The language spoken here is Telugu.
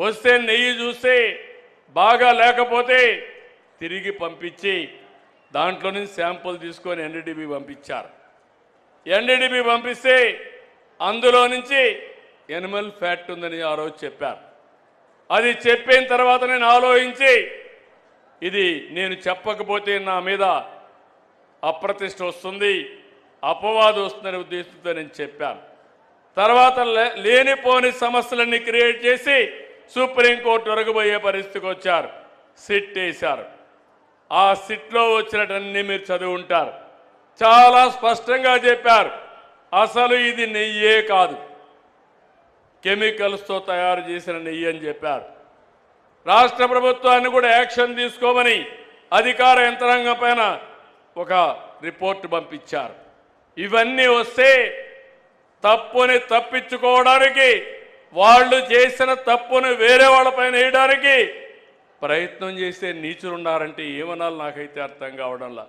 వస్తే నెయ్యి చూస్తే బాగా లేకపోతే తిరిగి పంపించి దాంట్లో నుంచి శాంపుల్ తీసుకొని ఎన్డీడీబీ పంపించారు. ఎన్డీడీబీ పంపిస్తే అందులో నుంచి ఎనిమల్ ఫ్యాట్ ఉందని ఆ రోజు చెప్పారు. అది చెప్పిన తర్వాత నేను ఆలోచించి ఇది నేను చెప్పకపోతే నా మీద అప్రతిష్ట వస్తుంది, అపవాదు వస్తుందనే ఉద్దేశంతో నేను చెప్పాను. తర్వాత లేనిపోని సమస్యలన్నీ క్రియేట్ చేసి సుప్రీంకోర్టు వరకు పోయే పరిస్థితికి వచ్చారు. సిట్ వేశారు. ఆ సిట్లో వచ్చినటన్నీ మీరు చదివి ఉంటారు. చాలా స్పష్టంగా చెప్పారు, అసలు ఇది నెయ్యే కాదు, కెమికల్స్తో తయారు చేసిన నెయ్యి అని చెప్పారు. రాష్ట్ర ప్రభుత్వాన్ని కూడా యాక్షన్ తీసుకోమని అధికార యంత్రాంగం పైన ఒక రిపోర్ట్ పంపించారు. ఇవన్నీ వస్తే తప్పుని తప్పించుకోవడానికి, వాళ్ళు చేసిన తప్పును వేరే వాళ్ళపైన వేయడానికి ప్రయత్నం చేసే నీచులున్నారంటే ఏమనాలి నాకైతే అర్థం కావడంలా.